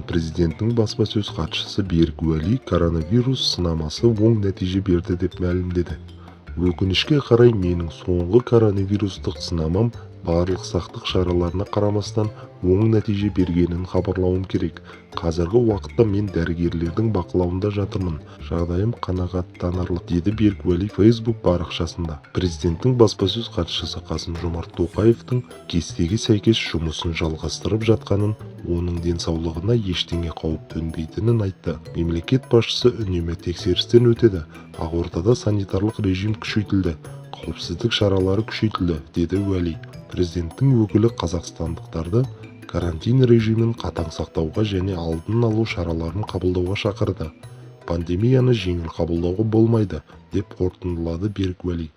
Президенттің баспасөз хатшысы Берік Уәли коронавирус сынамасы оң нәтиже берді деп мәлімдеді. Өкінішке қарай менің соңғы коронавирустық сынамам барлық сақтық шараларына қарамастан оң нәтиже бергенін хабарлауым керек. Қазіргі уақытта мен дәрігерлердің бақылауында жатырмын. Жағдайым қанағаттанарлық, деді Берік Уәли Facebook парақшасында. Президенттің баспасөз хатшысы Қасым-Жомарт Тоқаевтың кестеге сәйкес жұмысын жалғастырып жатқанын, оның денсаулығына ештеңе қауіп төнбейтінін айтты. Мемлекет басшысы үнемі тексерістен өтеді. Ақордада санитарлық режим күшейтілді, қауіпсіздік шаралары күшейтілді, деді Уәли. Президенттің өкілі қазақстандықтарды карантин режимін қатаң сақтауға және алдын алу шараларын қабылдауға шақырды. Пандемияны жеңіл қабылдауға болмайды, деп қорытындылады Берік Уәли.